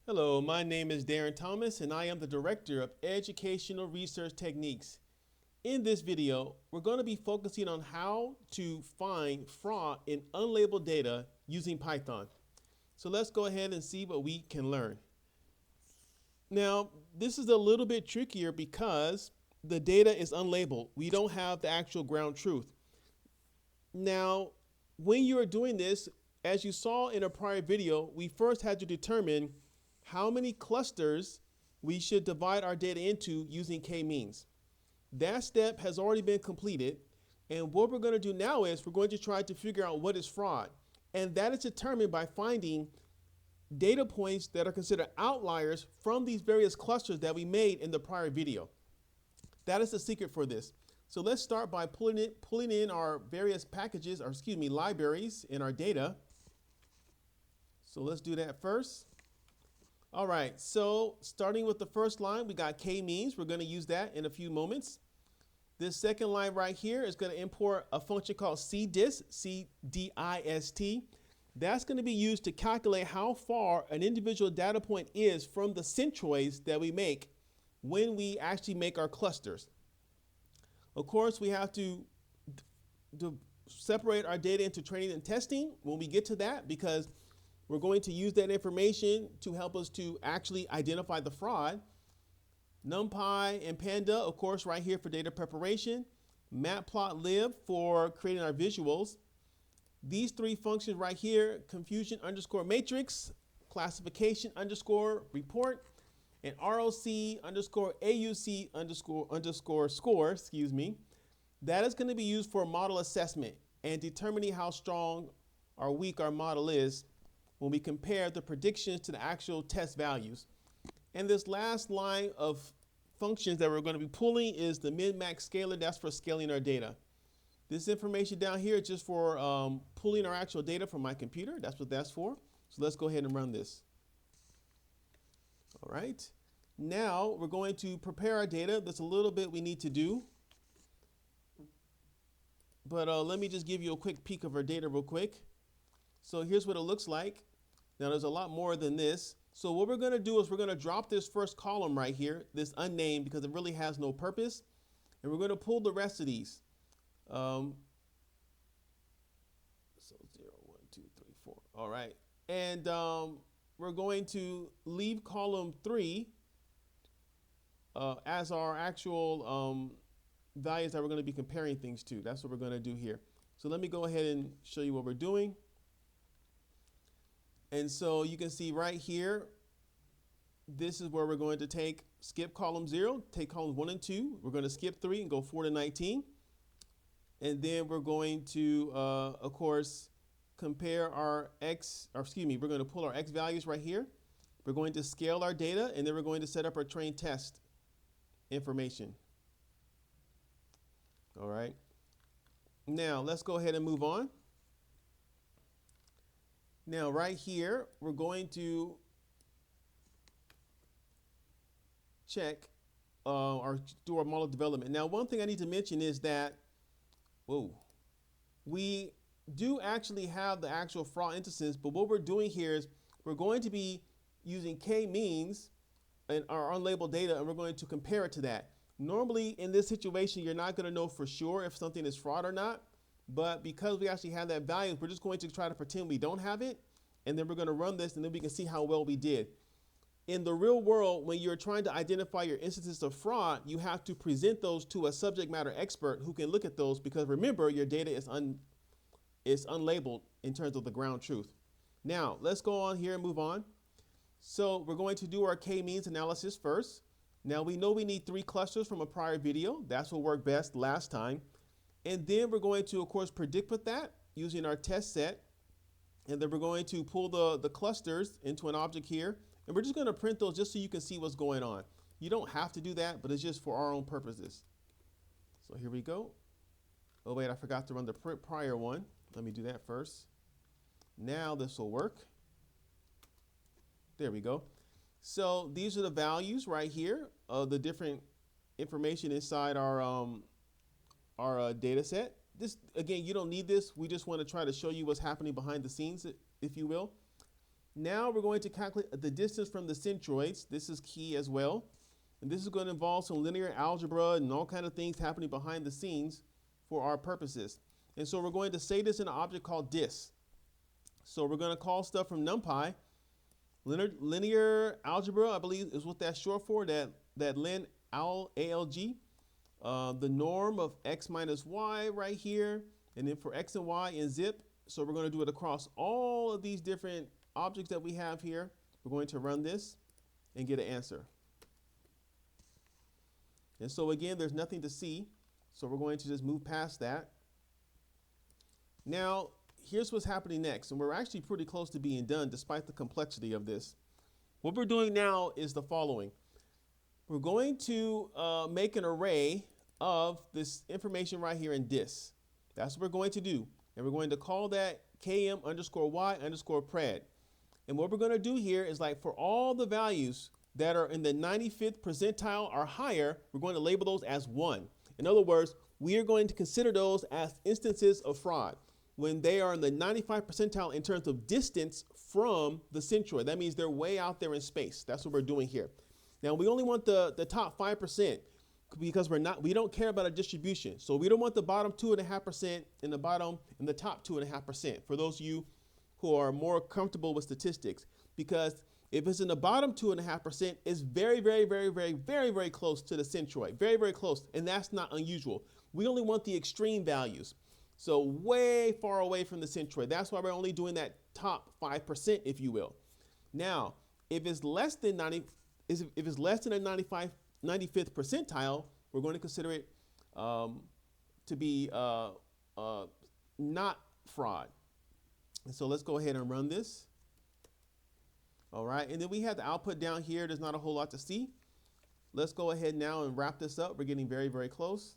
Hello, my name is Darren Thomas and I am the Director of Educational Research Techniques. In this video, we're going to be focusing on how to find fraud in unlabeled data using Python. So let's go ahead and see what we can learn. Now, this is a little bit trickier because the data is unlabeled. We don't have the actual ground truth. Now, when you are doing this, as you saw in a prior video, we first had to determine how many clusters we should divide our data into using k-means. That step has already been completed, and what we're going to do now is we're going to try to figure out what is fraud, and that is determined by finding data points that are considered outliers from these various clusters that we made in the prior video. That is the secret for this. So let's start by pulling in our various packages, or excuse me, libraries in our data. So let's do that first. All right, so starting with the first line, we got k-means. We're going to use that in a few moments. This second line right here is going to import a function called cdist, C-D-I-S-T. That's going to be used to calculate how far an individual data point is from the centroids that we make when we actually make our clusters. Of course, we have to separate our data into training and testing when we get to that, because we're going to use that information to help us to actually identify the fraud. NumPy and Panda, of course, right here for data preparation. Matplotlib for creating our visuals. These three functions right here, confusion underscore matrix, classification underscore report, and ROC underscore AUC underscore score, that is going to be used for model assessment and determining how strong or weak our model is when we compare the predictions to the actual test values. And this last line of functions that we're going to be pulling is the min-max scaler. That's for scaling our data. This information down here is just for pulling our actual data from my computer. That's what that's for. So let's go ahead and run this. All right. Now we're going to prepare our data. There's a little bit we need to do. But let me just give you a quick peek of our data real quick. So here's what it looks like. Now there's a lot more than this. So what we're going to do is we're going to drop this first column right here, this unnamed, because it really has no purpose. And we're going to pull the rest of these. So 0, 1, 2, 3, 4. All right. And we're going to leave column 3 as our actual values that we're going to be comparing things to. That's what we're going to do here. So let me go ahead and show you what we're doing. And so you can see right here, this is where we're going to skip column 0, take columns 1 and 2. We're going to skip 3 and go 4 to 19. And then we're going to, of course, compare our we're going to pull our X values right here. We're going to scale our data, and then we're going to set up our train test information. All right. Now, let's go ahead and move on. Now, right here, we're going to check do our model development. Now, one thing I need to mention is that, we do actually have the actual fraud instances, but what we're doing here is we're going to be using k-means in our unlabeled data, and we're going to compare it to that. Normally, in this situation, you're not going to know for sure if something is fraud or not. But because we actually have that value, we're just going to try to pretend we don't have it. And then we're going to run this, and then we can see how well we did. In the real world, when you're trying to identify your instances of fraud, you have to present those to a subject matter expert who can look at those, because remember, your data is unlabeled in terms of the ground truth. Now, let's go on here and move on. So we're going to do our k-means analysis first. Now, we know we need 3 clusters from a prior video. That's what worked best last time. And then we're going to, of course, predict with that using our test set. And then we're going to pull the clusters into an object here. And we're just going to print those just so you can see what's going on. You don't have to do that, but it's just for our own purposes. So here we go. Oh, wait, I forgot to run the prior one. Let me do that first. Now this will work. There we go. So these are the values right here of the different information inside our data set. This, again, you don't need this. We just want to try to show you what's happening behind the scenes, if you will. Now we're going to calculate the distance from the centroids. This is key as well. And this is going to involve some linear algebra and all kinds of things happening behind the scenes for our purposes. And so we're going to say this in an object called dis. So we're going to call stuff from NumPy. Linear algebra, I believe, is what that's short for, that lin ALG. The norm of x minus y right here, and then for x and y in zip. So we're going to do it across all of these different objects that we have here. We're going to run this and get an answer. And so again, there's nothing to see, so we're going to just move past that. Now, here's what's happening next, and we're actually pretty close to being done despite the complexity of this. What we're doing now is the following. We're going to make an array of this information right here in dis. That's what we're going to do. And we're going to call that km underscore y underscore pred. And what we're going to do here is, like, for all the values that are in the 95th percentile or higher, we're going to label those as 1. In other words, we are going to consider those as instances of fraud when they are in the 95th percentile in terms of distance from the centroid. That means they're way out there in space. That's what we're doing here. Now, we only want the top 5% because we don't care about a distribution. So we don't want the bottom 2.5% and the top 2.5% for those of you who are more comfortable with statistics. Because if it's in the bottom 2.5%, it's very, very, very, very, very, very close to the centroid. Very, very close. And that's not unusual. We only want the extreme values. So way far away from the centroid. That's why we're only doing that top 5%, if you will. Now, if it's less than a 95th percentile, we're going to consider it to be not fraud. And so let's go ahead and run this. All right, and then we have the output down here. There's not a whole lot to see. Let's go ahead now and wrap this up. We're getting very, very close.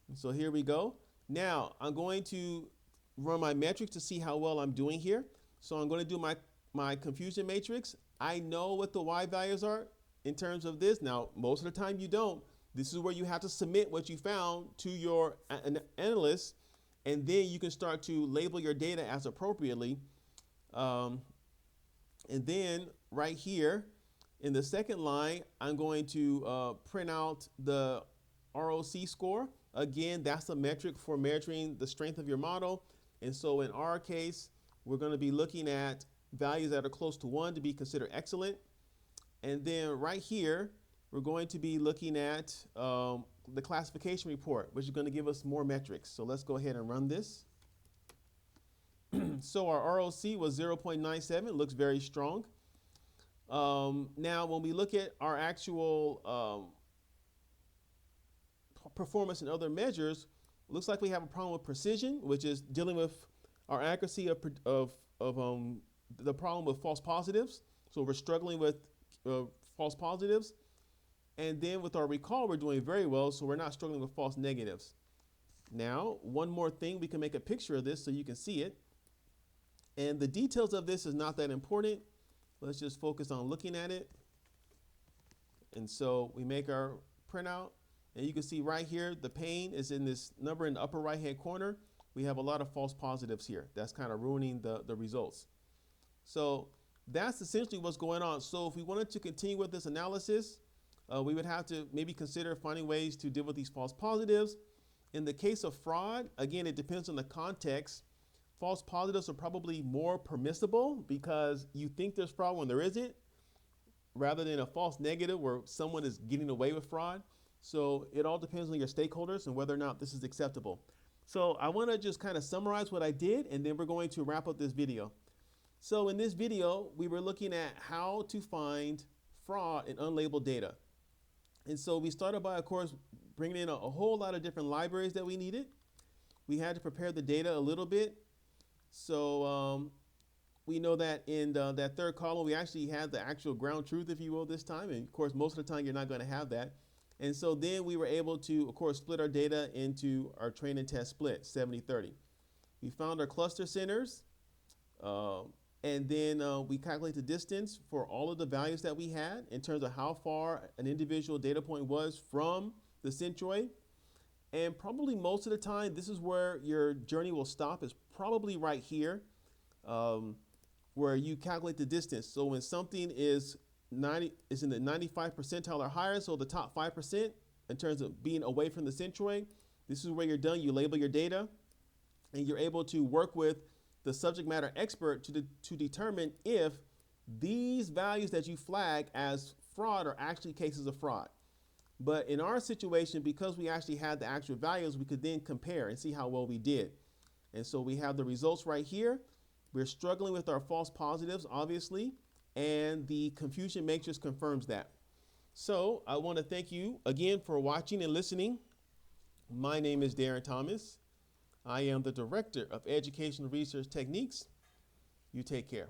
And so here we go. Now I'm going to run my metrics to see how well I'm doing here. So I'm going to do my confusion matrix. I know what the y values are in terms of this. Now, most of the time you don't. This is where you have to submit what you found to your analyst, and then you can start to label your data as appropriately. And then right here in the second line, I'm going to print out the ROC score. Again, that's a metric for measuring the strength of your model. And so in our case, we're going to be looking at values that are close to 1 to be considered excellent. And then right here, we're going to be looking at the classification report, which is going to give us more metrics. So let's go ahead and run this. So our ROC was 0.97, looks very strong. Now, when we look at our actual performance and other measures, looks like we have a problem with precision, which is dealing with our accuracy of the problem with false positives. So we're struggling with false positives. And then with our recall, we're doing very well, so we're not struggling with false negatives. Now, one more thing, we can make a picture of this so you can see it. And the details of this is not that important. Let's just focus on looking at it. And so we make our printout, and you can see right here, the pane is in this number in the upper right-hand corner. We have a lot of false positives here. That's kind of ruining the results. So that's essentially what's going on. So if we wanted to continue with this analysis, we would have to maybe consider finding ways to deal with these false positives. In the case of fraud, again, it depends on the context. False positives are probably more permissible because you think there's fraud when there isn't, rather than a false negative where someone is getting away with fraud. So it all depends on your stakeholders and whether or not this is acceptable. So I want to just kind of summarize what I did, and then we're going to wrap up this video. So in this video, we were looking at how to find fraud in unlabeled data. And so we started by, of course, bringing in a whole lot of different libraries that we needed. We had to prepare the data a little bit. So we know that in that third column, we actually had the actual ground truth, if you will, this time. And of course, most of the time, you're not going to have that. And so then we were able to, of course, split our data into our train and test split, 70-30. We found our cluster centers. And then we calculate the distance for all of the values that we had in terms of how far an individual data point was from the centroid. And probably most of the time, this is where your journey will stop, is probably right here, where you calculate the distance. So when something is in the 95 percentile or higher, so the top 5% in terms of being away from the centroid, this is where you're done. You label your data, and you're able to work with the subject matter expert to determine if these values that you flag as fraud are actually cases of fraud. But in our situation, because we actually had the actual values, we could then compare and see how well we did. And so we have the results right here. We're struggling with our false positives, obviously, and the confusion matrix confirms that. So I want to thank you again for watching and listening. My name is Darren Thomas. I am the Director of Educational Research Techniques. You take care.